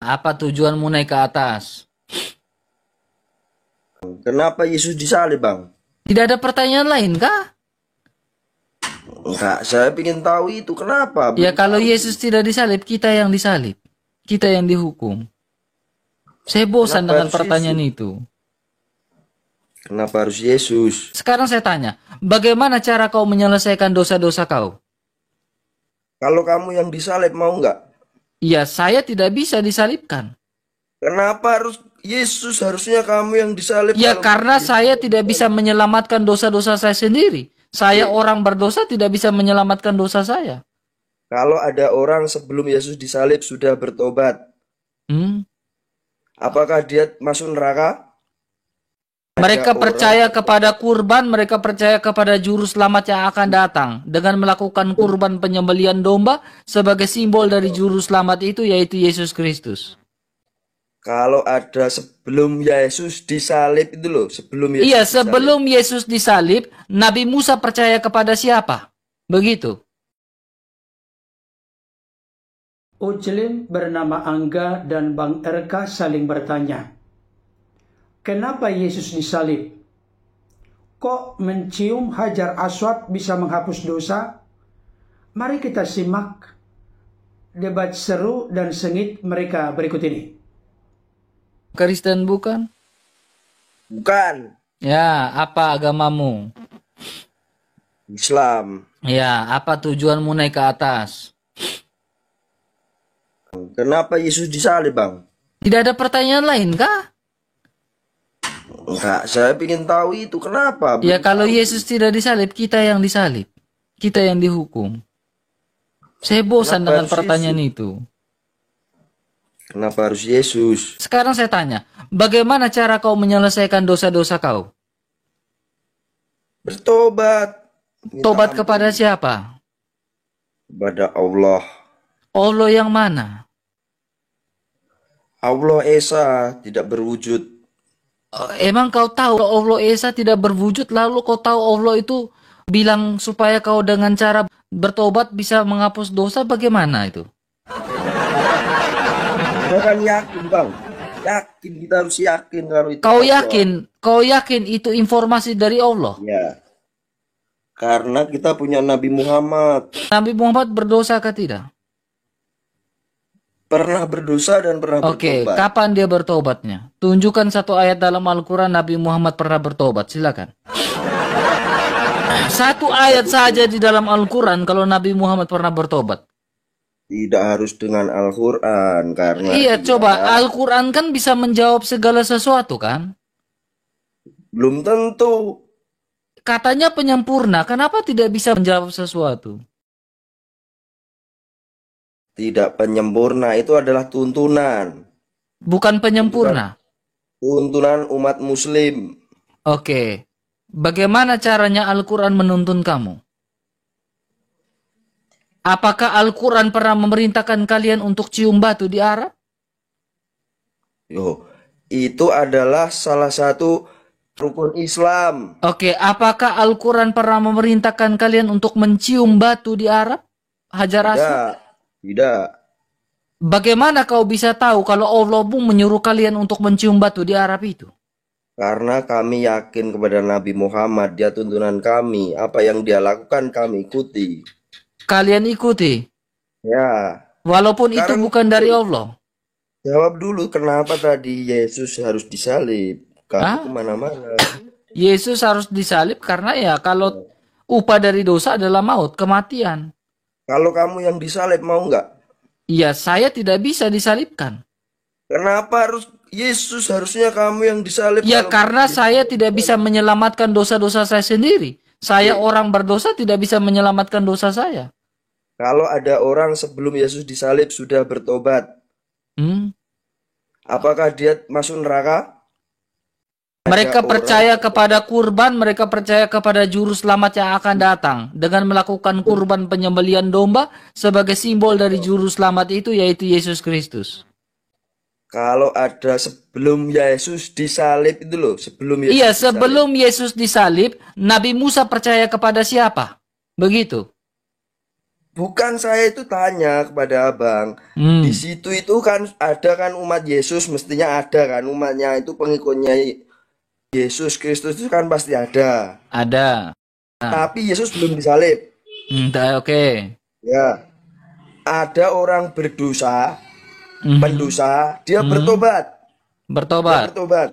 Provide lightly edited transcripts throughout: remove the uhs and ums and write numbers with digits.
Apa tujuanmu naik ke atas? Kenapa Yesus disalib, Bang? Tidak ada pertanyaan lain kah? Enggak, saya ingin tahu itu kenapa. Ya Belum kalau tahu. Yesus tidak disalib, kita yang disalib. Kita yang dihukum. Saya bosan Kenapa dengan harus pertanyaan Yesus? itu. Kenapa harus Yesus? Sekarang saya tanya, bagaimana cara kau menyelesaikan dosa-dosa kau? Kalau kamu yang disalib mau nggak? Ya, saya tidak bisa disalibkan. Kenapa harus Yesus? Harusnya kamu yang disalib. Ya, Kalau karena Yesus saya tidak bisa menyelamatkan dosa-dosa saya sendiri. Saya orang berdosa tidak bisa menyelamatkan dosa saya. Kalau ada orang sebelum Yesus disalib sudah bertobat, Hmm? apakah dia masuk neraka? Mereka Ada percaya orang kepada kurban, mereka percaya kepada juru selamat yang akan datang. Dengan melakukan kurban penyembelian domba sebagai simbol dari juru selamat itu, yaitu Yesus Kristus. Kalau ada sebelum Yesus disalib itu loh, sebelum Yesus Iya, disalib. sebelum Yesus disalib, Nabi Musa percaya kepada siapa? Begitu. Ujlim bernama Angga dan Bang Erka saling bertanya, kenapa Yesus disalib? Kok mencium Hajar Aswad bisa menghapus dosa? Mari kita simak debat seru dan sengit mereka berikut ini. Kristen bukan? Bukan Ya, apa agamamu? Islam. Ya, apa tujuanmu naik ke atas? Kenapa Yesus disalib, Bang? Tidak ada pertanyaan lain kah? Enggak, saya ingin tahu itu kenapa. Ya Belum kalau tahu. Yesus tidak disalib, kita yang disalib. Kita yang dihukum. Saya bosan Kenapa dengan harus pertanyaan itu. Kenapa harus Yesus? Sekarang saya tanya, bagaimana cara kau menyelesaikan dosa-dosa kau? Bertobat. Minta Tobat ampun kepada siapa? kepada Allah. Allah yang mana? Allah Esa tidak berwujud. Emang kau tahu Allah Esa tidak berwujud, lalu kau tahu Allah itu bilang supaya kau dengan cara bertobat bisa menghapus dosa, bagaimana itu? Kita kan yakin, Bang. Yakin, kita harus yakin kalau itu Kau Allah. kau yakin itu informasi dari Allah? Ya. Karena kita punya Nabi Muhammad. Nabi Muhammad berdosa kah tidak? Pernah berdosa dan pernah Oke, bertobat. kapan dia bertobatnya? Tunjukkan satu ayat dalam Al-Quran Nabi Muhammad pernah bertobat, silakan. Satu ayat saja di dalam Al-Quran kalau Nabi Muhammad pernah bertobat. Tidak harus dengan Al-Quran. Karena Iya, dia coba Al-Quran kan bisa menjawab segala sesuatu kan? belum tentu. Katanya penyempurna, kenapa tidak bisa menjawab sesuatu? Tidak penyempurna, itu adalah tuntunan. Bukan penyempurna. Tuntunan umat muslim. Oke, bagaimana caranya Al-Quran menuntun kamu? Apakah Al-Quran pernah memerintahkan kalian untuk cium batu di Arab? Yo, itu adalah salah satu rukun Islam. Oke, apakah Al-Quran pernah memerintahkan kalian untuk mencium batu di Arab? Hajar Aswad? Tidak, tidak. Bagaimana kau bisa tahu kalau Allah pun menyuruh kalian untuk mencium batu di Arab itu? Karena kami yakin kepada Nabi Muhammad, dia tuntunan kami. Apa yang dia lakukan kami ikuti. Kalian ikuti, Ya, walaupun itu sekarang bukan dari Allah. jawab dulu kenapa tadi Yesus harus disalib. Hah? Kamu kemana-mana. Yesus harus disalib karena ya kalau upah dari dosa adalah maut, kematian. Kalau kamu yang disalib mau nggak? Ya, saya tidak bisa disalibkan. Kenapa harus Yesus? Harusnya kamu yang disalib. Ya, Kalau karena saya tidak bisa menyelamatkan dosa-dosa saya sendiri. Saya orang berdosa tidak bisa menyelamatkan dosa saya. Kalau ada orang sebelum Yesus disalib sudah bertobat, Hmm? apakah dia masuk neraka? Mereka Ada percaya orang kepada kurban, mereka percaya kepada juru selamat yang akan datang. Dengan melakukan kurban penyembelian domba sebagai simbol dari juru selamat itu, yaitu Yesus Kristus. Kalau ada sebelum Yesus disalib itu loh, sebelum Yesus Iya, disalib. sebelum Yesus disalib, Nabi Musa percaya kepada siapa? Begitu. Bukan, saya itu tanya kepada abang. Di Hmm, situ itu kan ada kan umat Yesus, mestinya ada kan umatnya itu pengikutnya Yesus Kristus itu kan pasti ada. ada. Nah, Tapi Yesus belum disalib. oke. Ya, ada orang berdosa, Mhm, pendosa, dia mhm. bertobat. Dia Bertobat. bertobat.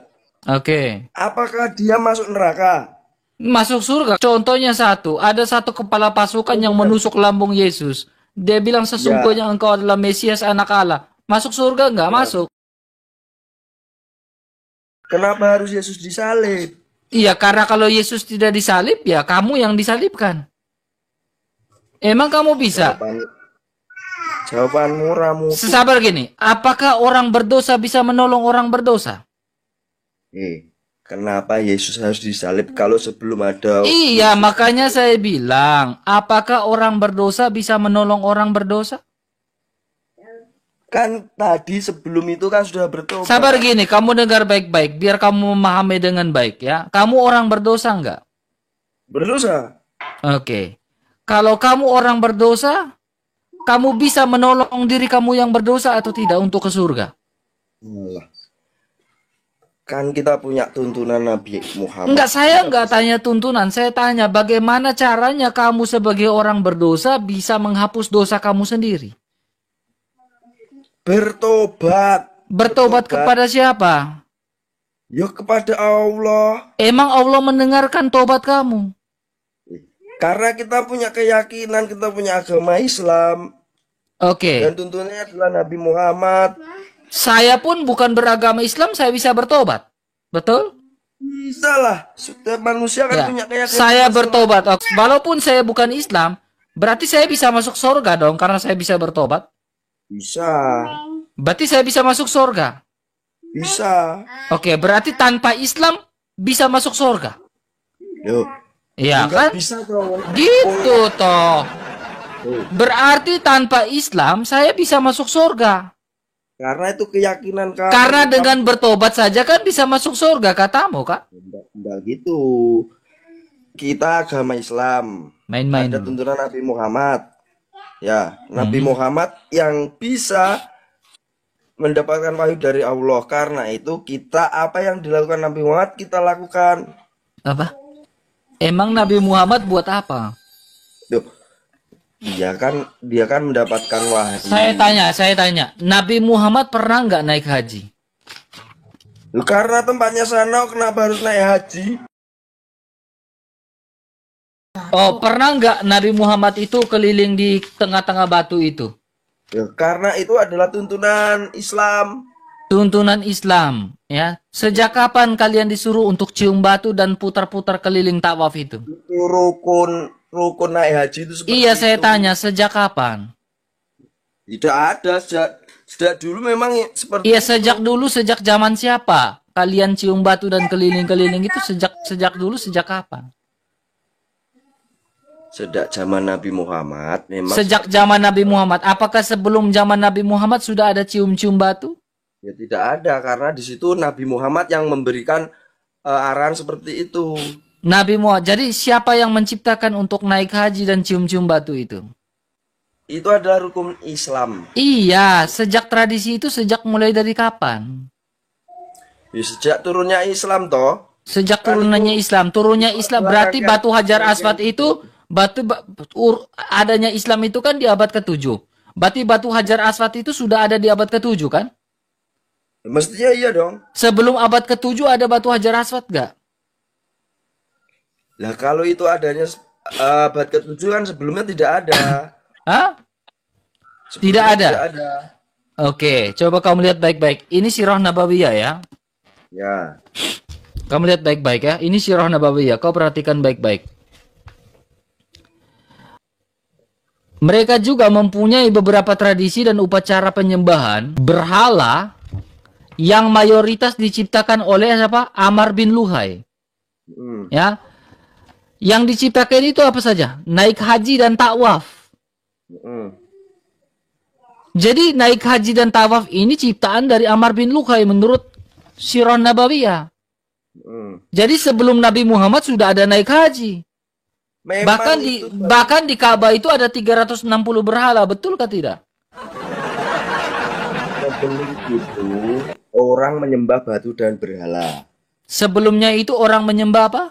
Oke. Apakah dia masuk neraka? Masuk surga. Contohnya satu, ada satu kepala pasukan yang Contohnya, menusuk lambung Yesus. Dia bilang ya, sesungguhnya engkau adalah Mesias anak Allah. Masuk surga enggak? ya. Masuk. Kenapa harus Yesus disalib? Iya, karena kalau Yesus tidak disalib, ya kamu yang disalibkan. Emang kamu bisa? Jawaban, jawabanmu ramuku. Sesabar gini, apakah orang berdosa bisa menolong orang berdosa? Kenapa Yesus harus disalib kalau sebelum ada Iya, Yesus? makanya saya bilang, apakah orang berdosa bisa menolong orang berdosa? Kan tadi sebelum itu kan sudah Sabar bertobat. gini, kamu dengar baik-baik, biar kamu memahami dengan baik ya. Kamu orang berdosa enggak? Berdosa. Oke. Kalau kamu orang berdosa, kamu bisa menolong diri kamu yang berdosa atau tidak untuk ke surga? Alah. Kan kita punya tuntunan Nabi Muhammad. Enggak, saya Kita enggak bisa tanya tuntunan. Saya tanya bagaimana caranya kamu sebagai orang berdosa bisa menghapus dosa kamu sendiri. bertobat. Bertobat Bertobat. kepada siapa? Ya kepada Allah. Emang Allah mendengarkan tobat kamu? Karena kita punya keyakinan, kita punya agama Islam. Dan Oke. tuntunannya adalah Nabi Muhammad. Saya pun bukan beragama Islam, saya bisa bertobat. Betul? Bisa lah. Setiap manusia kan Ya. punya keyakinan Saya masing-masing. bertobat. Oke. Walaupun saya bukan Islam, berarti saya bisa masuk surga dong karena saya bisa bertobat. Bisa. Berarti saya bisa masuk surga. Bisa. Oke, berarti tanpa Islam bisa masuk surga. Yo. Iya Enggak kan? bisa dong. Gitu toh. Oh, Berarti tanpa Islam saya bisa masuk surga. karena itu keyakinan Karena kamu. Kamu dengan bertobat saja kan bisa masuk surga katamu kan? enggak gitu. Kita agama Islam. Main-main Ada dulu. tuntunan Nabi Muhammad. Ya, Nabi Mhm. Muhammad yang bisa mendapatkan wahyu dari Allah. Karena itu kita apa yang dilakukan Nabi Muhammad kita lakukan. Apa? Emang Nabi Muhammad buat apa? Duh, dia kan mendapatkan Saya wahyu. tanya. Nabi Muhammad pernah nggak naik haji? Loh, karena tempatnya sana kenapa harus naik haji? Oh, pernah nggak Nabi Muhammad itu keliling di tengah-tengah batu itu? Ya, karena itu adalah tuntunan Islam. Tuntunan Islam, ya. Sejak kapan kalian disuruh untuk cium batu dan putar-putar keliling tawaf itu? Itu rukun naik haji itu seperti Iya, saya itu. tanya, sejak kapan? Tidak ada sejak dulu memang seperti Iya, itu. sejak dulu, sejak zaman siapa? Kalian cium batu dan keliling-keliling itu sejak dulu, sejak kapan? Sejak zaman Nabi Muhammad memang Sejak zaman Nabi Muhammad. Apakah sebelum zaman Nabi Muhammad sudah ada cium-cium batu? ya tidak ada karena di situ Nabi Muhammad yang memberikan arahan seperti itu. Nabi Muhammad. Jadi siapa yang menciptakan untuk naik haji dan cium-cium batu itu? Itu adalah rukun Islam. Iya, sejak tradisi itu sejak mulai dari kapan? Ya, sejak turunnya Islam toh. Sejak Kan turunannya itu Islam. Turunnya Islam adalah berarti batu Hajar rangkaian Aswad itu adanya Islam itu kan di abad ke-7. Berarti batu Hajar Aswad itu sudah ada di abad ke-7 kan? mestinya iya dong. Sebelum abad ke-7 ada batu Hajar Aswad gak? Lah kalau itu adanya abad ke-7 kan sebelumnya tidak ada. Hah? Tidak Sebelumnya ada. tidak ada. Oke, coba kamu lihat baik-baik. Ini Sirah Nabawiyah ya. Ya. Kamu lihat baik-baik ya. Ini Sirah Nabawiyah. Kau perhatikan baik-baik. Mereka juga mempunyai beberapa tradisi dan upacara penyembahan berhala yang mayoritas diciptakan oleh siapa? Amr bin Luhai. Hmm. Ya. Yang diciptakan itu apa saja? Naik haji dan tawaf. Hmm. Jadi naik haji dan tawaf ini ciptaan dari Amr bin Luhai menurut Sirah Nabawiyah. Hmm. Jadi sebelum Nabi Muhammad sudah ada naik haji. Memang itu Bahkan di Ka'bah itu ada 360 berhala, betul kah tidak? sebelum itu orang menyembah batu dan berhala. Sebelumnya itu orang menyembah apa?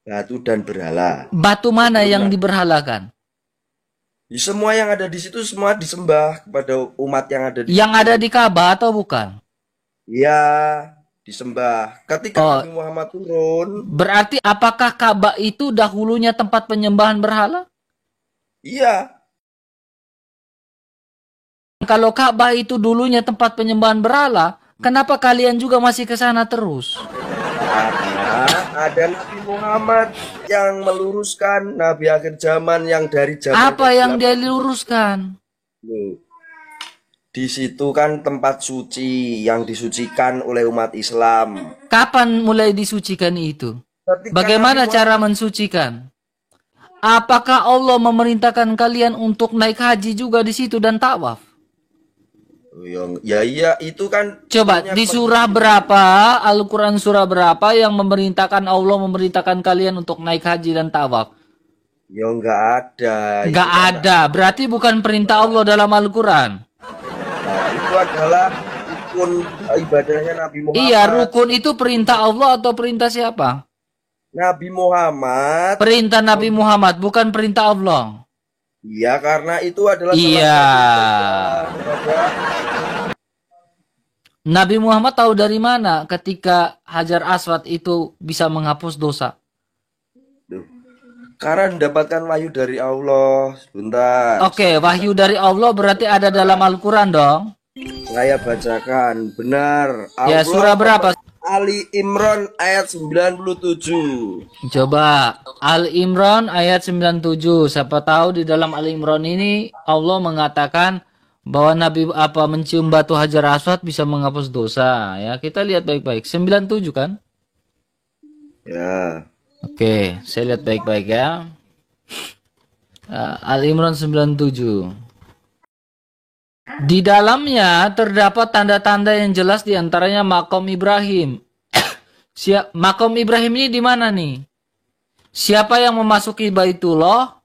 Batu dan berhala. Batu mana yang diberhalakan? Semua yang ada di situ semua disembah kepada umat yang ada di Yang situ. ada di Ka'bah atau bukan? Ya, disembah. Ketika Oh. Nabi Muhammad turun, Berarti apakah Ka'bah itu dahulunya tempat penyembahan berhala? iya, Kalau Ka'bah itu dulunya tempat penyembahan berhala, kenapa kalian juga masih ke sana terus? karena ada Nabi Muhammad yang meluruskan Nabi akhir zaman yang dari zaman Apa yang ke-8. dia luruskan? Loh, di situ kan tempat suci yang disucikan oleh umat Islam. Kapan mulai disucikan itu? Ketika Bagaimana Nabi cara mensucikan? Apakah Allah memerintahkan kalian untuk naik haji juga di situ dan tawaf? Ya iya itu kan Coba punya di surah berapa, Al-Quran surah berapa yang memerintahkan Allah memerintahkan kalian untuk naik haji dan tawaf? ya nggak ada. Itu Nggak kan- ada, berarti bukan perintah Allah dalam Al-Quran. Nah, itu adalah rukun ibadahnya Nabi Muhammad. Iya, rukun itu perintah Allah atau perintah siapa? Nabi Muhammad. Perintah Nabi Muhammad, bukan perintah Allah. Iya, karena itu adalah Iya. salah satu ibadah kepada Nabi Muhammad tahu dari mana ketika Hajar Aswad itu bisa menghapus dosa? Duh. Karena mendapatkan wahyu dari Allah. Sebentar. Oke, wahyu dari Allah berarti ada dalam Al-Quran dong. Saya bacakan. Benar. Ya, surah berapa? Ali Imran ayat 97. Coba, Al-Imran ayat 97. Siapa tahu di dalam Al-Imran ini Allah mengatakan bahwa Nabi mencium batu Hajar Aswad bisa menghapus dosa. Ya, kita lihat baik-baik. 97 kan? Ya. Oke, saya lihat baik-baik ya. Al-Imran 97. Di dalamnya terdapat tanda-tanda yang jelas diantaranya makom Ibrahim. Makom Ibrahim ini di mana nih? Siapa yang memasuki Baitullah,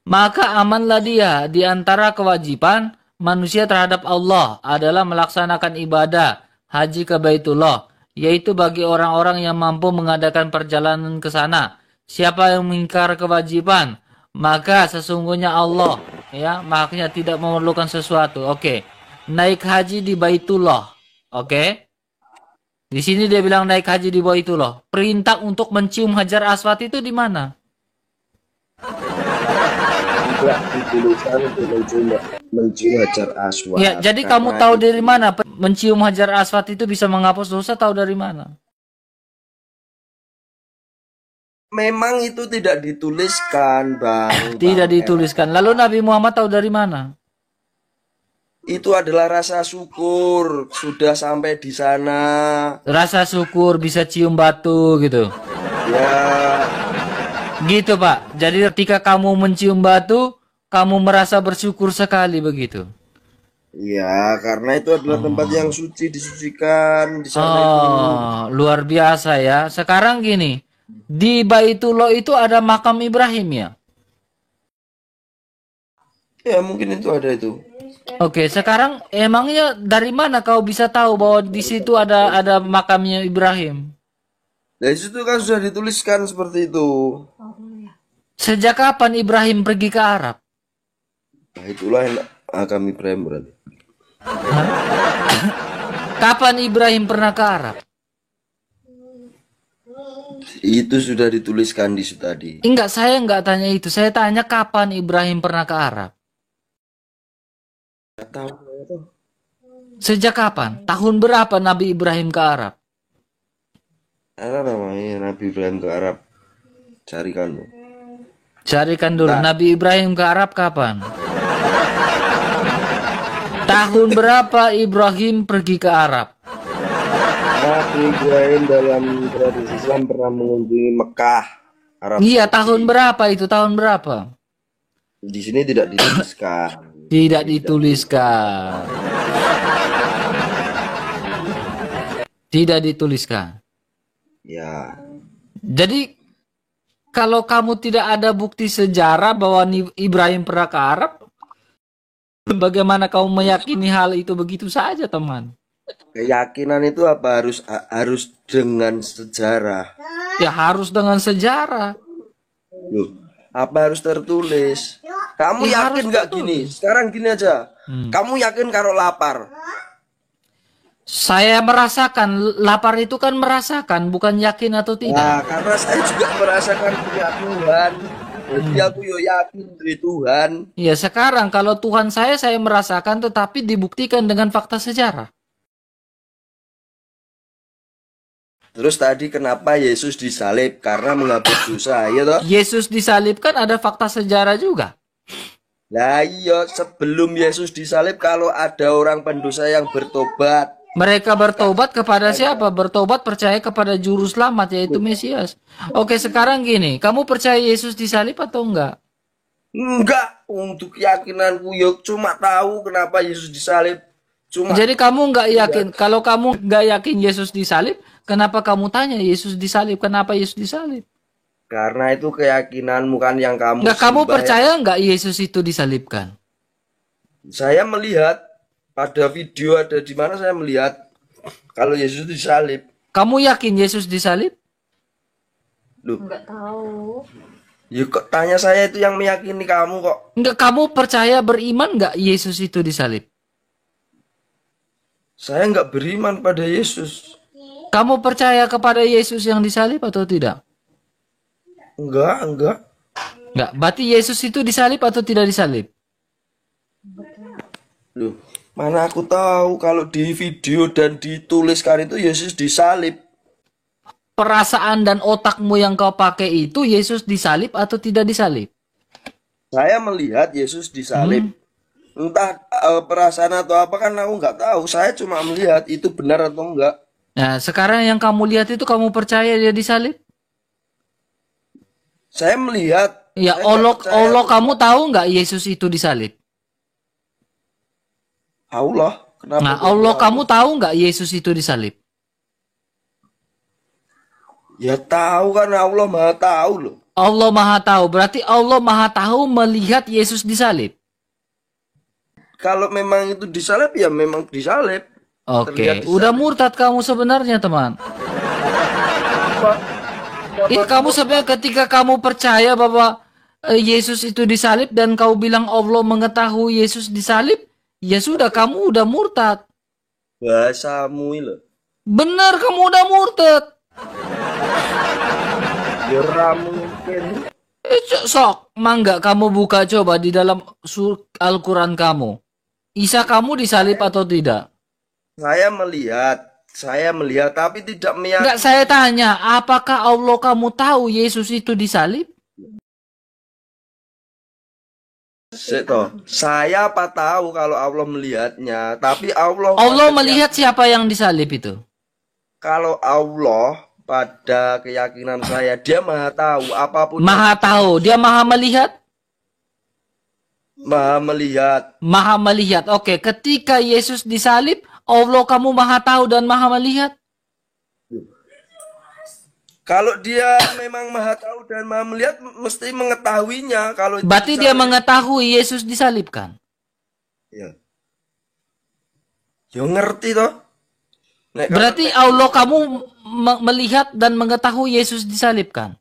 maka amanlah dia. Di antara kewajiban manusia terhadap Allah adalah melaksanakan ibadah haji ke Baitullah, yaitu bagi orang-orang yang mampu mengadakan perjalanan ke sana. Siapa yang mengingkar kewajiban, maka sesungguhnya Allah makanya tidak memerlukan sesuatu. Oke. Naik haji di Baitullah. Oke. Di sini dia bilang naik haji di Baitullah. Perintah untuk mencium Hajar Aswad itu di mana? Tidak dituliskan untuk mencium Hajar Aswad. Ya, jadi kamu tahu dari mana mencium Hajar Aswad itu bisa menghapus dosa? Tahu dari mana? Memang itu tidak dituliskan, Bang. Tidak dituliskan. Lalu Nabi Muhammad tahu dari mana? Itu adalah rasa syukur sudah sampai di sana. Rasa syukur bisa cium batu gitu. Ya, Gitu, Pak. Jadi ketika kamu mencium batu, kamu merasa bersyukur sekali begitu. ya karena itu adalah tempat yang suci disucikan di sana itu. Oh, luar biasa ya. Sekarang gini, di Baitullah itu ada makam Ibrahim ya? Ya mungkin itu ada itu. Oke, sekarang emangnya dari mana kau bisa tahu bahwa di situ ada makamnya Ibrahim? Dari situ kan sudah dituliskan seperti itu. Sejak kapan Ibrahim pergi ke Arab? Nah, itulah yang kami Ibrahim berarti. Kapan Ibrahim pernah ke Arab? Itu sudah dituliskan di situ tadi. Enggak, saya enggak tanya itu. Saya tanya kapan Ibrahim pernah ke Arab? Nggak tahu saya tuh. Sejak kapan? Tahun berapa Nabi Ibrahim ke Arab? Ada namanya Nabi Ibrahim ke Arab. Carikan. Carikan dulu. Nah. Nabi Ibrahim ke Arab kapan? Tahun berapa Ibrahim pergi ke Arab? Nabi Ibrahim dalam tradisi Islam pernah mengunjungi Mekah, Arab. Iya, tahun berapa itu? Tahun berapa? Di sini tidak dituliskan. Tidak dituliskan. Tidak dituliskan. Ya, Jadi Kalau kamu tidak ada bukti sejarah bahwa Ibrahim pernah ke Arab, bagaimana kamu meyakini hal itu begitu saja, teman? Keyakinan itu apa harus dengan sejarah? Ya harus dengan sejarah. Loh, apa harus tertulis? Kamu Ya, yakin harus nggak tertulis. gini? Sekarang gini aja. Kamu yakin kalau lapar? Saya merasakan, lapar itu kan merasakan, bukan yakin atau tidak. Nah, karena saya juga merasakan punya Tuhan. Jadi aku yo yakin dari Tuhan. Ya sekarang kalau Tuhan saya merasakan tetapi dibuktikan dengan fakta sejarah. Terus tadi kenapa Yesus disalib? Karena menghapus dosa, ya toh? Yesus disalibkan ada fakta sejarah juga. Nah iya, sebelum Yesus disalib kalau ada orang pendosa yang bertobat. Mereka bertobat kepada siapa? Bertobat percaya kepada juru selamat yaitu Mesias. Oke, sekarang gini, kamu percaya Yesus disalib atau enggak? Enggak, untuk keyakinanku yo cuma tahu kenapa Yesus disalib. Cuma Jadi kamu enggak yakin. Kalau kamu enggak yakin Yesus disalib, kenapa kamu tanya Yesus disalib? Kenapa Yesus disalib? karena itu keyakinanmu kan yang kamu Enggak, kamu sembah. percaya enggak Yesus itu disalibkan? Saya melihat pada video ada di mana saya melihat kalau Yesus disalib. Kamu yakin Yesus disalib? Loh, Nggak tahu. ya kok tanya saya itu yang meyakini kamu kok. Enggak, kamu percaya beriman enggak Yesus itu disalib? Saya nggak beriman pada Yesus. Kamu percaya kepada Yesus yang disalib atau tidak? Enggak. Enggak, berarti Yesus itu disalib atau tidak disalib? Loh, mana aku tahu kalau di video dan dituliskan itu Yesus disalib. Perasaan dan otakmu yang kau pakai itu Yesus disalib atau tidak disalib? Saya melihat Yesus disalib. Entah perasaan atau apa kan aku nggak tahu. Saya cuma melihat itu benar atau enggak. Nah, sekarang yang kamu lihat itu kamu percaya dia disalib? Saya melihat. Ya, saya nggak percaya. Allah kamu tahu nggak Yesus itu disalib? Allah. Kenapa? Nah, kok Allah tahu? kamu tahu nggak Yesus itu disalib? Ya tahu kan Allah Maha tahu loh. Allah Maha tahu, berarti Allah Maha tahu melihat Yesus disalib. Kalau memang itu disalib ya memang disalib. Oke, Terlihat disalib. udah murtad kamu sebenarnya, teman. Kamu sebenarnya ketika kamu percaya bahwa Yesus itu disalib dan kau bilang Allah mengetahui Yesus disalib, ya sudah kamu udah murtad. Bahasamu ini loh. Benar, kamu udah murtad. Ya ora mungkin. Sok, mangga kamu buka coba di dalam Al-Quran kamu. Isa kamu disalib atau tidak? Saya melihat tapi tidak meyakini. Enggak, saya tanya, apakah Allah kamu tahu Yesus itu disalib? Saya apa tahu kalau Allah melihatnya, tapi Allah Melihat siapa yang disalib itu? Kalau Allah pada keyakinan saya dia Maha tahu apapun. Maha tahu, dia maha melihat? Maha melihat. Maha melihat. Oke, ketika Yesus disalib, Allah kamu maha tahu dan maha melihat? Kalau dia memang Maha tahu dan Maha melihat mesti mengetahuinya kalau itu Berarti dia disalib. mengetahui Yesus disalibkan. Ya. Yo ngerti toh. Nek Berarti Allah kamu melihat dan mengetahui Yesus disalibkan.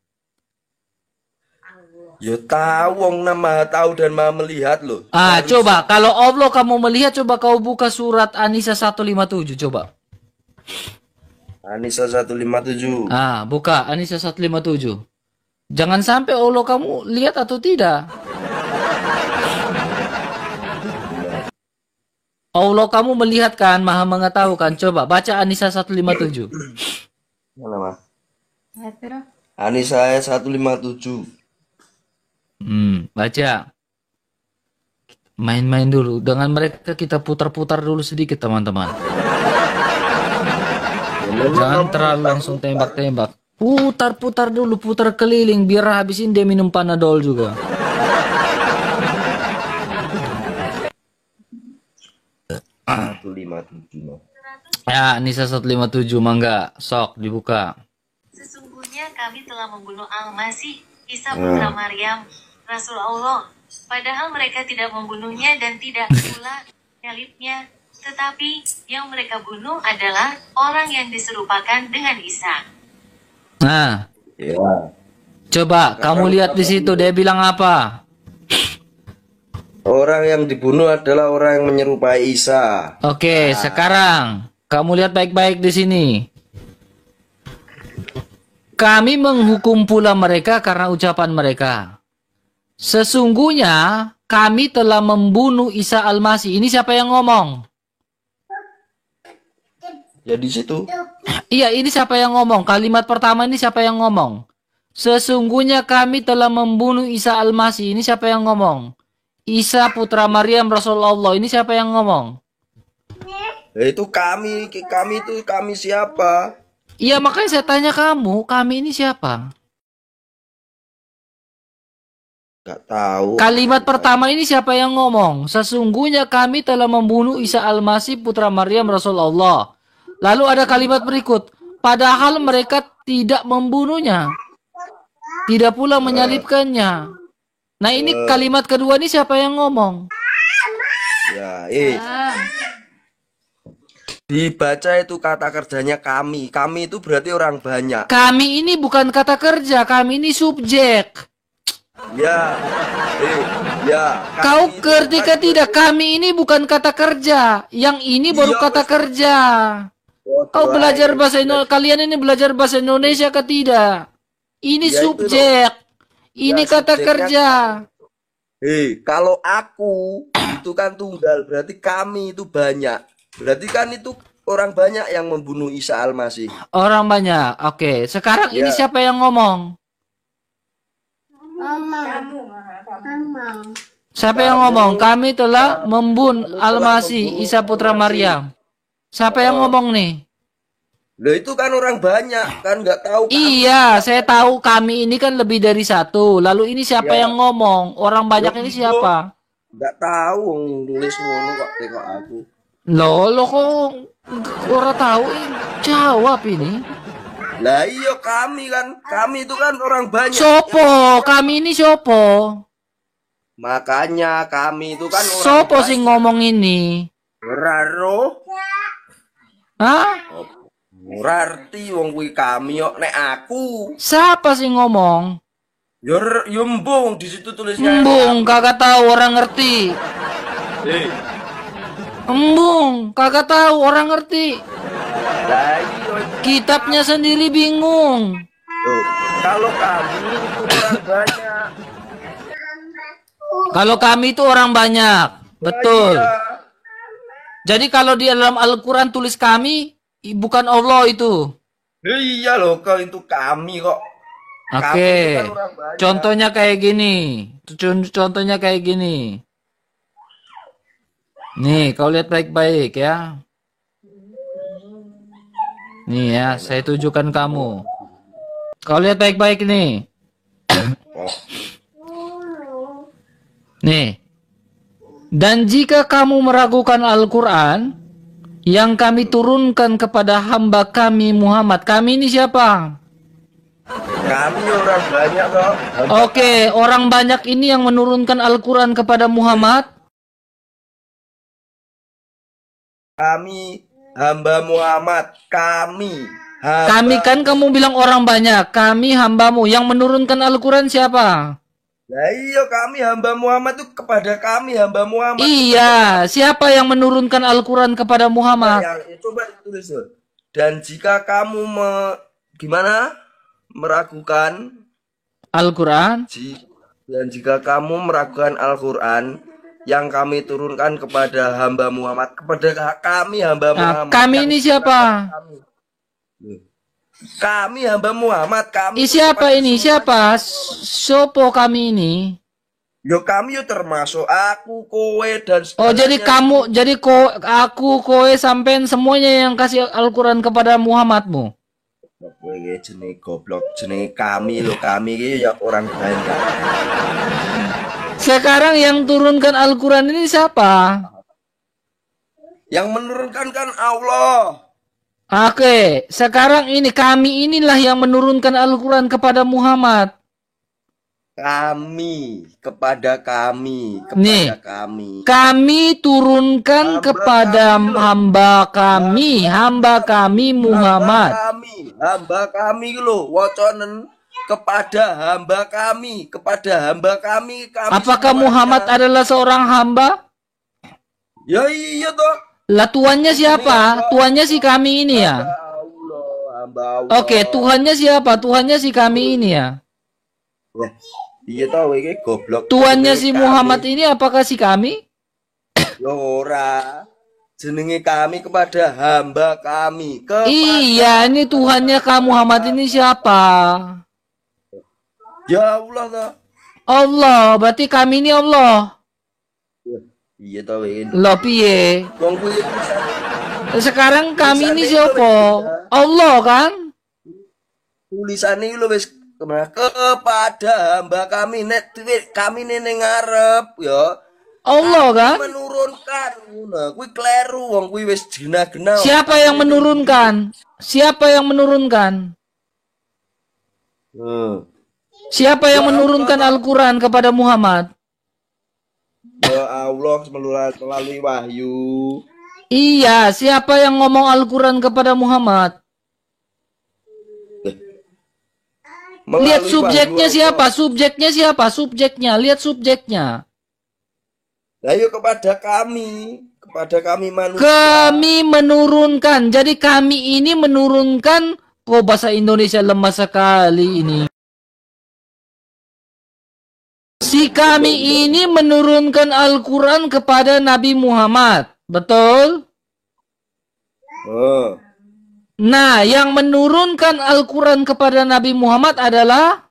yo tahu wong Maha tahu dan Maha melihat loh. Coba kalau Allah kamu melihat, coba kau buka surat An-Nisa 157 coba. An-Nisa 157. Buka An-Nisa 157. Jangan sampai Allah kamu lihat atau tidak. Allah kamu melihat kan, maha mengetahui kan. Coba baca An-Nisa 157. Mana Mas? Ayat berapa? An-Nisa 157. Baca. Main-main dulu. Dengan mereka kita putar-putar dulu sedikit teman-teman. Jangan terlalu langsung tembak-tembak. Putar-putar dulu, putar keliling biar habisin dia minum Panadol juga. Ya, Nisa 157 mangga, sok dibuka. Sesungguhnya kami telah membunuh Al-Masih, Isa putra Maryam, Rasul Allah. Padahal mereka tidak membunuhnya dan tidak pula menyalibnya, tetapi yang mereka bunuh adalah orang yang diserupakan dengan Isa. Nah, Ya. coba kamu lihat di situ dia bilang apa? Orang yang dibunuh adalah orang yang menyerupai Isa. Oke, sekarang kamu lihat baik-baik di sini. Kami menghukum pula mereka karena ucapan mereka. Sesungguhnya kami telah membunuh Isa Al-Masih. Ini siapa yang ngomong? Ya di situ. Iya, ini siapa yang ngomong? Kalimat pertama ini siapa yang ngomong? Sesungguhnya kami telah membunuh Isa Al-Masih. Ini siapa yang ngomong? Isa putra Maryam Rasulullah. Ini siapa yang ngomong? Ya, itu kami itu kami siapa? Iya, makanya saya tanya kamu, kami ini siapa? Gak tahu. Kalimat pertama ini siapa yang ngomong? Sesungguhnya kami telah membunuh Isa Al-Masih putra Maryam Rasulullah. Lalu ada kalimat berikut. Padahal mereka tidak membunuhnya. Tidak pula menyalibkannya. Nah, ini kalimat kedua ini siapa yang ngomong? Ya, dibaca itu kata kerjanya kami. Kami itu berarti orang banyak. Kami ini bukan kata kerja, kami ini subjek. Ya, ya. Kau ketika tidak, kami ini bukan kata kerja. Yang ini baru Iya, kata kerja. Oh, Kau doain. belajar bahasa Indonesia, kalian ini belajar bahasa Indonesia ke tidak? Ini Ya, itu subjek. Ini Ya, kata subjeknya kerja. Kalau aku itu kan tunggal, berarti kami itu banyak. Berarti kan itu orang banyak yang membunuh Isa Al-Masih. Orang banyak. Oke, sekarang ini Ya. siapa yang ngomong? Siapa yang ngomong? Kami telah membunuh Al-Masih, Isa putra Maryam. Siapa yang ngomong nih? Loh itu kan orang banyak, kan nggak tahu. Iya, saya tahu kami ini kan lebih dari satu. Lalu ini siapa Ya. yang ngomong? Orang banyak Ya, ini iya. siapa? Nggak tahu nulis ngono kok tengok aku. Lo kok orang tahu? Jawab ini. Lah iya kami itu kan orang banyak. Sopo, kami ini sopo. Makanya kami itu kan orang Sopo sing ngomong ini? Raro, Hah? Rarti wong kuwi kami kok nek aku. Siapa sih ngomong? Yo mbung di situ tulisnya. Embung, kagak tahu orang ngerti. Eh, Embung, kagak tahu orang ngerti. lah iya. Kitabnya sendiri bingung. Loh, kalau kami itu orang banyak. Kalau kami itu orang banyak. Betul. Iya. Jadi kalau di dalam Al-Quran tulis kami, bukan Allah itu. Iya loh, kau itu kami kok. Kami itu Oke. kan orang banyak. Contohnya kayak gini. Contohnya kayak gini. Nih, kau lihat baik-baik ya. Nih ya, saya tunjukkan kamu. Kau lihat baik-baik nih. Nih. Dan jika kamu meragukan Al-Quran yang kami turunkan kepada hamba kami Muhammad. Kami ini siapa? Kami orang banyak kok. Oke, orang banyak ini yang menurunkan Al-Quran kepada Muhammad. Kami hamba Muhammad. Kami hamba. Kami kan kamu bilang orang banyak. Kami hambamu. Yang menurunkan Al-Quran siapa? Lah iya kami hamba Muhammad itu kepada kami hamba Muhammad. Iya, siapa yang menurunkan Al-Quran kepada Muhammad? Coba ditulis tuh. Dan jika kamu gimana meragukan Al-Quran. dan jika kamu meragukan Al-Quran yang kami turunkan kepada hamba Muhammad, kepada kami hamba Nah, Muhammad. kami ini siapa? Kami hamba Muhammad. Kami Siapa ini? Siapa? Sopo kami ini? Yo kami yo termasuk aku, kowe dan Oh, jadi kamu, jadi aku, kowe, sampean semuanya yang kasih Al-Quran kepada Muhammadmu. Kowe iki jenenge goblok, jenenge kami lo, kami iki ya orang banyak. Sekarang yang turunkan Al-Quran ini siapa? Yang menurunkan kan Allah. Oke, sekarang ini kami inilah yang menurunkan Al-Quran kepada Muhammad. kepada kami, Nih. kepada kami. Kami turunkan Hamba kepada kami loh. hamba kami Muhammad. Hamba kami lo, waconen kepada hamba kami, kami. Apakah semuanya. Muhammad adalah seorang hamba? Ya iya toh. Lah tuannya siapa? Tuannya si kami ini ya. Hamba Allah. Oke, Tuhannya siapa? Tuhannya si kami ini ya. Wah, iya toh iki goblok. Tuannya si Kami. Muhammad ini apakah si kami? Ya ora. Jenenge kami kepada hamba kami. Iya, ini Tuhannya kamu Muhammad ini siapa? Ya Allah toh. Allah, berarti kami ini Allah. Iya toh win. Loh piye? Wong kuwi Sekarang kami ini siapa? Allah kan? tulisane lho wis kepada hamba kami nek kami ning ngarep ya. Allah kan? Menurunkan ngono kuwi kleru wong kuwi wis genah-genah. Siapa yang menurunkan? Siapa yang menurunkan? Siapa yang menurunkan Al-Quran kepada Muhammad? Ya Allah melalui wahyu. Iya, siapa yang ngomong Al-Quran kepada Muhammad? Lihat Melalui subjeknya wahyu siapa? Allah. Subjeknya siapa? Subjeknya, lihat subjeknya. Ayo kepada kami manusia. Kami menurunkan. Jadi kami ini menurunkan. Kok bahasa Indonesia lemah sekali ini. Si kami ini menurunkan Al-Quran kepada Nabi Muhammad. Betul? Oh. Nah, yang menurunkan Al-Quran kepada Nabi Muhammad adalah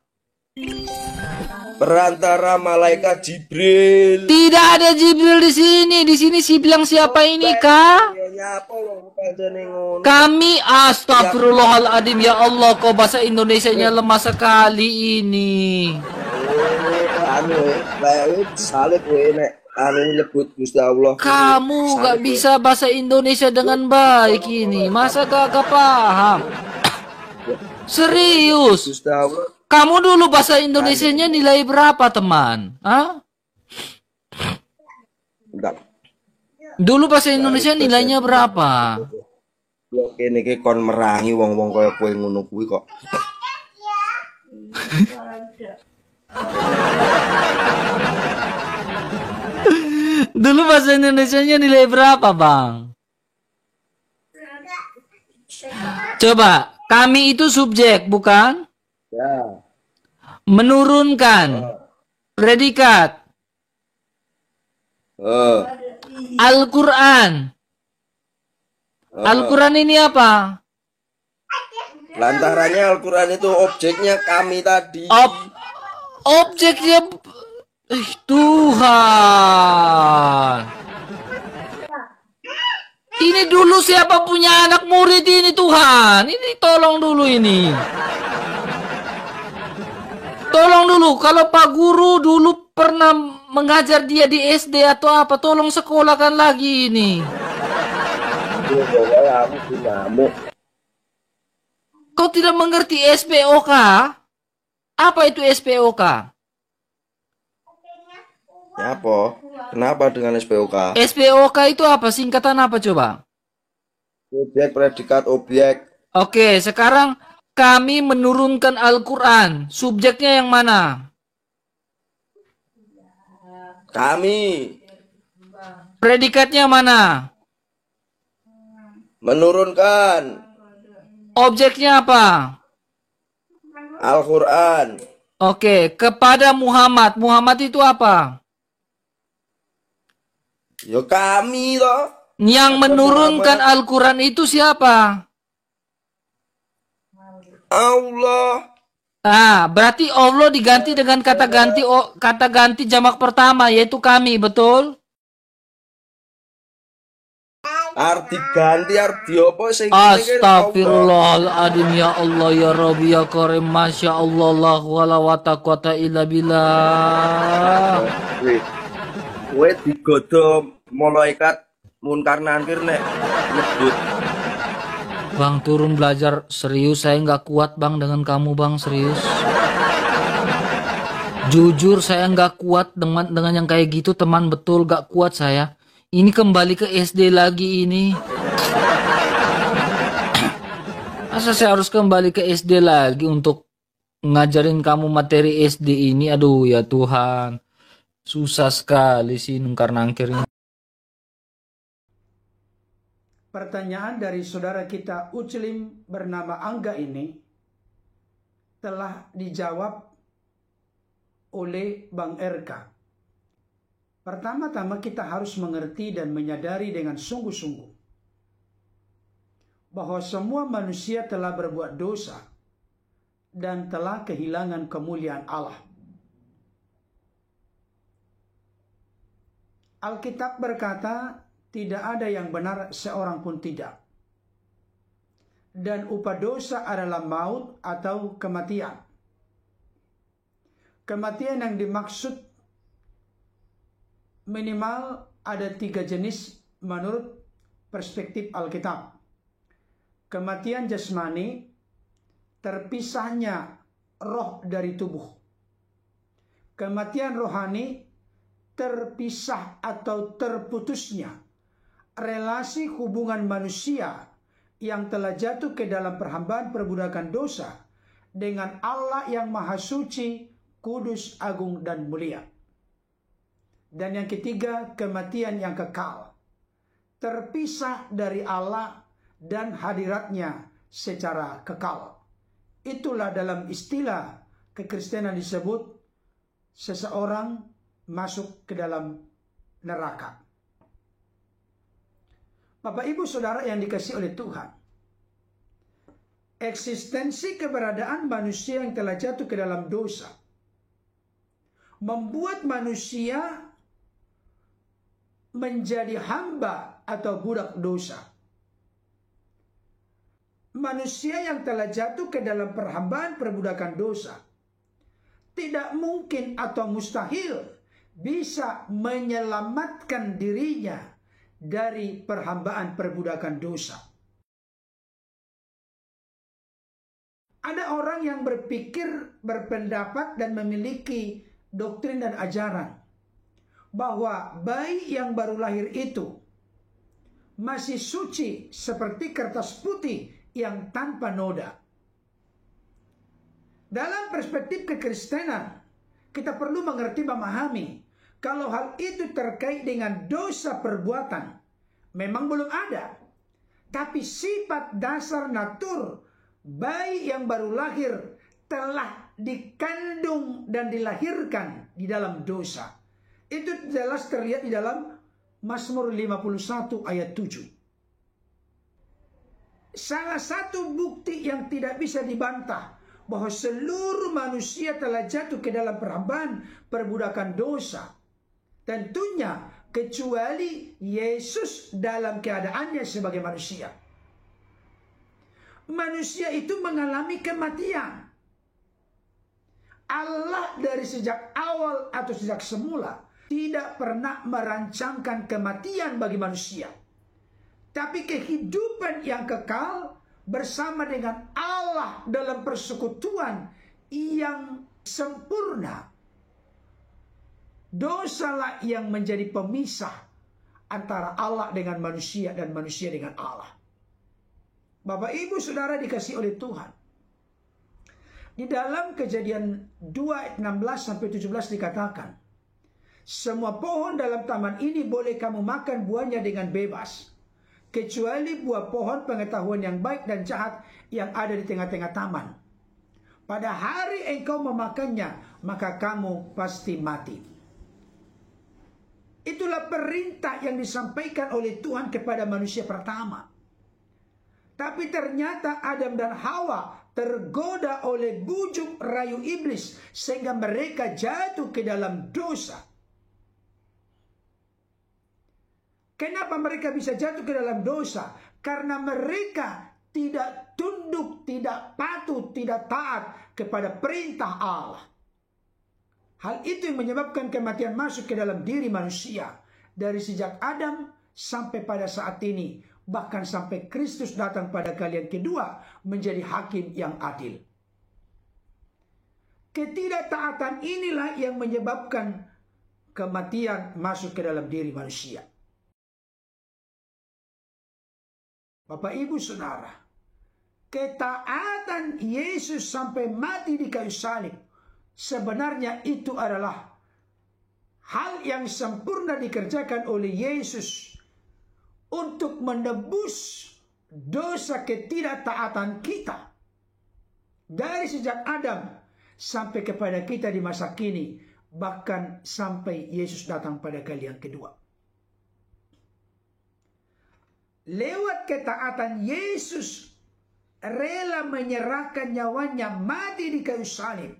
Perantara malaikat Jibril. tidak ada Jibril di sini. Di sini si bilang siapa ini, Kak? Ya nyapa wong kancane ngono. Kami astagfirullahaladzim ya Allah, kok bahasa Indonesianya lemah sekali ini. Anu kayak salib we nek anu nyebut Gusti Allah. Kamu gak bisa bahasa Indonesia dengan baik ini. Masa gak paham? Serius. Gusti Allah. Kamu dulu bahasa Indonesianya nilai berapa, teman? Hah? Enggak. Dulu bahasa Indonesia nilainya berapa? Yo kene iki kon merangi wong-wong kaya kowe ngono kuwi kok. Dulu bahasa Indonesianya nilai berapa, Bang? Coba, kami itu subjek, bukan? Ya. Menurunkan. Predikat. Al-Quran. Al-Quran ini apa? Lantarannya Al-Quran itu objeknya kami tadi. Objeknya Tuhan. Ini dulu siapa punya anak murid ini, Tuhan? Ini tolong dulu ini. Tolong dulu, kalau Pak Guru dulu pernah mengajar dia di SD atau apa, tolong sekolahkan lagi ini. Kau tidak mengerti SPOK? Apa itu SPOK? Apa? Kenapa dengan SPOK? SPOK itu apa? Singkatan apa coba? Subjek, predikat, objek. Oke, sekarang kami menurunkan Al-Quran. Subjeknya yang mana? Kami Predikatnya mana? menurunkan Objeknya apa? Al-Quran. Oke, kepada Muhammad. Muhammad itu apa? Ya kami toh. Yang menurunkan Al-Quran itu siapa? Allah. Ah, berarti Allah diganti dengan kata ganti jamak pertama, yaitu kami, betul? Arti ganti arti apa sing Astagfirullahaladzim, ya Allah, ya Rabbi, ya Karim, Masya Allah, la wala wa taqwata illa billah. Kowe digodo malaikat munkar nakir nek nyebut. Bang, turun belajar. Serius, saya nggak kuat, Bang, dengan kamu, Bang, serius. Jujur saya nggak kuat dengan yang kayak gitu teman, betul nggak kuat saya. Ini kembali ke SD lagi ini. Masa saya harus kembali ke SD lagi untuk ngajarin kamu materi SD ini? Aduh ya Tuhan. Susah sekali sih nungkar-nangkir ini. Pertanyaan dari saudara kita Uclim bernama Angga ini telah dijawab oleh Bang RK. Pertama-tama kita harus mengerti dan menyadari dengan sungguh-sungguh bahwa semua manusia telah berbuat dosa dan telah kehilangan kemuliaan Allah. Alkitab berkata, tidak ada yang benar seorang pun tidak. Dan upah dosa adalah maut atau kematian. Kematian yang dimaksud minimal ada 3 jenis menurut perspektif Alkitab. Kematian jasmani, terpisahnya roh dari tubuh. Kematian rohani, terpisah atau terputusnya relasi hubungan manusia yang telah jatuh ke dalam perhambaan perbudakan dosa dengan Allah yang maha suci, kudus, agung, dan mulia. Dan yang ketiga, kematian yang kekal, terpisah dari Allah dan hadiratnya secara kekal. Itulah dalam istilah kekristenan disebut seseorang masuk ke dalam neraka. Bapak Ibu Saudara yang dikasihi oleh Tuhan, eksistensi keberadaan manusia yang telah jatuh ke dalam dosa membuat manusia menjadi hamba atau budak dosa. Manusia yang telah jatuh ke dalam perhambaan perbudakan dosa tidak mungkin atau mustahil bisa menyelamatkan dirinya dari perhambaan perbudakan dosa. Ada orang yang berpikir, berpendapat, dan memiliki doktrin dan ajaran bahwa bayi yang baru lahir itu masih suci seperti kertas putih yang tanpa noda. Dalam perspektif kekristenan, kita perlu mengerti, memahami kalau hal itu terkait dengan dosa perbuatan, memang belum ada. Tapi sifat dasar natur bayi yang baru lahir telah dikandung dan dilahirkan di dalam dosa. Itu jelas terlihat di dalam Mazmur 51 ayat 7. Salah satu bukti yang tidak bisa dibantah bahwa seluruh manusia telah jatuh ke dalam perhambaan perbudakan dosa. Tentunya kecuali Yesus dalam keadaannya sebagai manusia. Manusia itu mengalami kematian. Allah dari sejak awal atau sejak semula tidak pernah merancangkan kematian bagi manusia. Tapi kehidupan yang kekal bersama dengan Allah dalam persekutuan yang sempurna. Dosalah yang menjadi pemisah antara Allah dengan manusia dan manusia dengan Allah. Bapak Ibu Saudara dikasihi oleh Tuhan. Di dalam Kejadian 2 ayat 16 sampai 17 dikatakan, semua pohon dalam taman ini boleh kamu makan buahnya dengan bebas, kecuali buah pohon pengetahuan yang baik dan jahat yang ada di tengah-tengah taman. Pada hari engkau memakannya, maka kamu pasti mati. Itulah perintah yang disampaikan oleh Tuhan kepada manusia pertama. Tapi ternyata Adam dan Hawa tergoda oleh bujuk rayu iblis sehingga mereka jatuh ke dalam dosa. Kenapa mereka bisa jatuh ke dalam dosa? Karena mereka tidak tunduk, tidak patuh, tidak taat kepada perintah Allah. Hal itu yang menyebabkan kematian masuk ke dalam diri manusia. Dari sejak Adam sampai pada saat ini. Bahkan sampai Kristus datang pada kalian kedua menjadi hakim yang adil. Ketidaktaatan inilah yang menyebabkan kematian masuk ke dalam diri manusia. Bapak Ibu Saudara, ketaatan Yesus sampai mati di kayu salib, sebenarnya itu adalah hal yang sempurna dikerjakan oleh Yesus untuk menebus dosa ketidaktaatan kita. Dari sejak Adam sampai kepada kita di masa kini, bahkan sampai Yesus datang pada kali yang kedua. Lewat ketaatan Yesus rela menyerahkan nyawanya mati di kayu salib.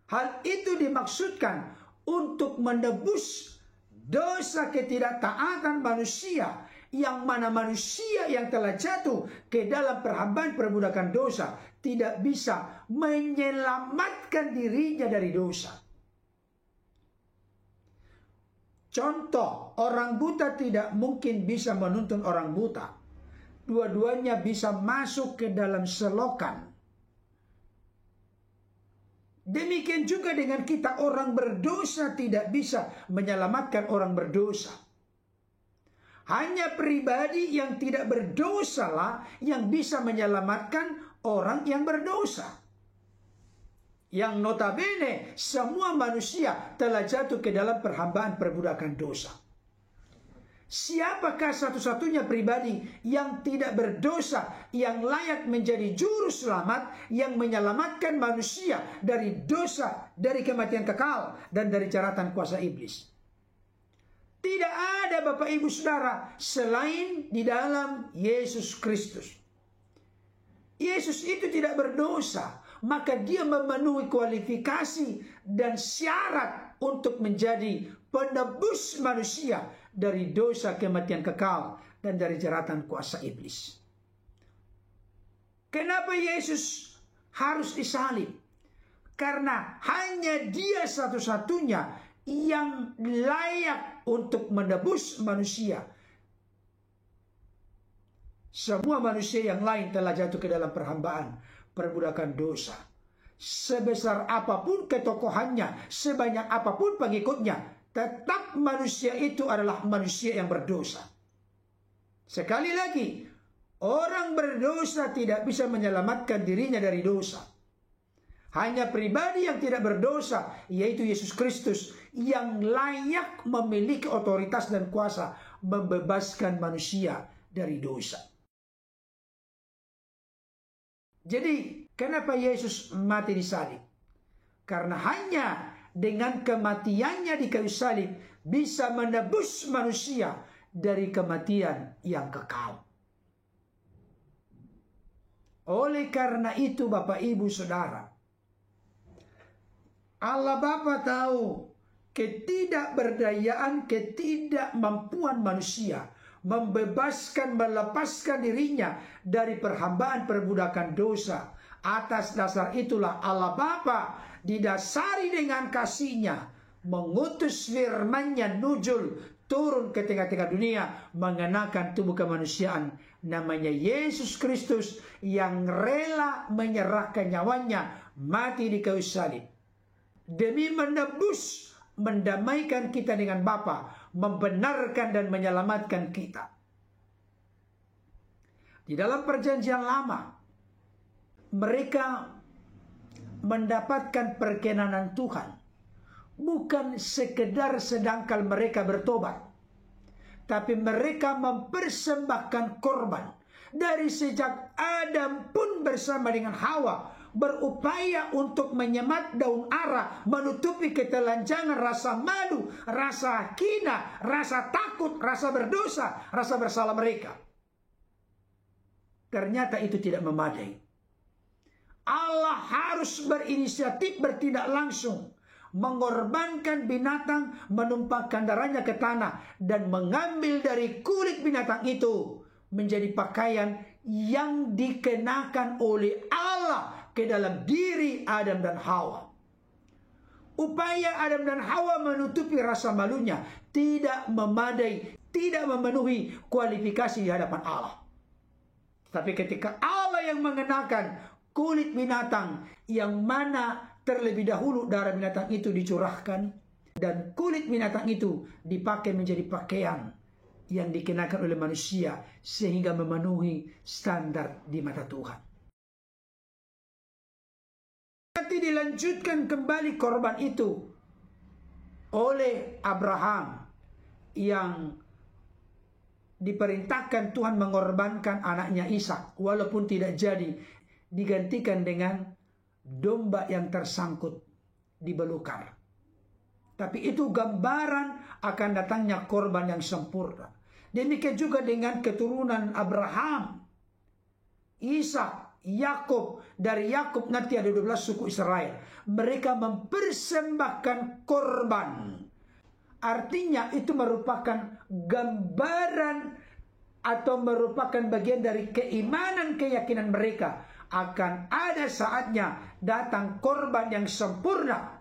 Hal itu dimaksudkan untuk menebus dosa ketidaktaatan manusia, yang mana manusia yang telah jatuh ke dalam perhambaan perbudakan dosa tidak bisa menyelamatkan dirinya dari dosa. Contoh, orang buta tidak mungkin bisa menuntun orang buta. Dua-duanya bisa masuk ke dalam selokan. Demikian juga dengan kita, orang berdosa tidak bisa menyelamatkan orang berdosa. Hanya pribadi yang tidak berdosalah yang bisa menyelamatkan orang yang berdosa. Yang notabene semua manusia telah jatuh ke dalam perhambaan perbudakan dosa. Siapakah satu-satunya pribadi yang tidak berdosa yang layak menjadi juru selamat yang menyelamatkan manusia dari dosa, dari kematian kekal, dan dari jeratan kuasa iblis? Tidak ada Bapak Ibu Saudara selain di dalam Yesus Kristus. Yesus itu tidak berdosa, maka dia memenuhi kualifikasi dan syarat untuk menjadi penebus manusia dari dosa, kematian kekal, dan dari jeratan kuasa iblis. Kenapa Yesus harus disalib? Karena hanya dia satu-satunya yang layak untuk menebus manusia. Semua manusia yang lain telah jatuh ke dalam perhambaan perbudakan dosa. Sebesar apapun ketokohannya, sebanyak apapun pengikutnya, tetap manusia itu adalah manusia yang berdosa. Sekali lagi, orang berdosa tidak bisa menyelamatkan dirinya dari dosa. Hanya pribadi yang tidak berdosa, yaitu Yesus Kristus, yang layak memiliki otoritas dan kuasa membebaskan manusia dari dosa. Jadi, kenapa Yesus mati di salib? Karena hanya dengan kematiannya di kayu salib bisa menebus manusia dari kematian yang kekal. Oleh karena itu, Bapak Ibu Saudara, Allah Bapa tahu ketidakberdayaan, ketidakmampuan manusia membebaskan, melepaskan dirinya dari perhambaan perbudakan dosa. Atas dasar itulah Allah Bapa didasari dengan kasih-Nya mengutus firman-Nya nuzul turun ke tengah-tengah dunia mengenakan tubuh kemanusiaan, namanya Yesus Kristus, yang rela menyerahkan nyawanya mati di kayu salib demi menebus, mendamaikan kita dengan Bapa, membenarkan dan menyelamatkan kita. Di dalam perjanjian lama, mereka mendapatkan perkenanan Tuhan bukan sekedar sedangkan mereka bertobat, tapi mereka mempersembahkan korban. Dari sejak Adam pun bersama dengan Hawa berupaya untuk menyemat daun ara, menutupi ketelanjangan rasa malu, rasa kina, rasa takut, rasa berdosa, rasa bersalah mereka. Ternyata itu tidak memadai. Allah harus berinisiatif bertindak langsung, mengorbankan binatang, menumpahkan darahnya ke tanah, dan mengambil dari kulit binatang itu menjadi pakaian yang dikenakan oleh Allah ke dalam diri Adam dan Hawa. Upaya Adam dan Hawa menutupi rasa malunya tidak memadai, tidak memenuhi kualifikasi di hadapan Allah. Tapi ketika Allah yang mengenakan kulit binatang, yang mana terlebih dahulu darah binatang itu dicurahkan dan kulit binatang itu dipakai menjadi pakaian yang dikenakan oleh manusia sehingga memenuhi standar di mata Tuhan. Nanti dilanjutkan kembali korban itu oleh Abraham yang diperintahkan Tuhan mengorbankan anaknya Ishak, walaupun tidak jadi, digantikan dengan domba yang tersangkut di belukar. Tapi itu gambaran akan datangnya korban yang sempurna. Demikian juga dengan keturunan Abraham, Ishak, Yakub. Dari Yakub nanti ada 12 suku Israel. Mereka mempersembahkan korban. Artinya itu merupakan gambaran atau merupakan bagian dari keimanan, keyakinan mereka. Akan ada saatnya datang korban yang sempurna.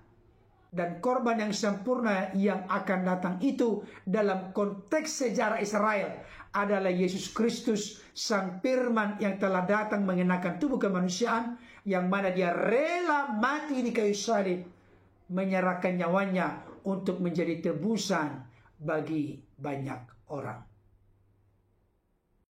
Dan korban yang sempurna yang akan datang itu dalam konteks sejarah Israel adalah Yesus Kristus, Sang Firman yang telah datang mengenakan tubuh kemanusiaan, yang mana dia rela mati di kayu salib, menyerahkan nyawanya untuk menjadi tebusan bagi banyak orang.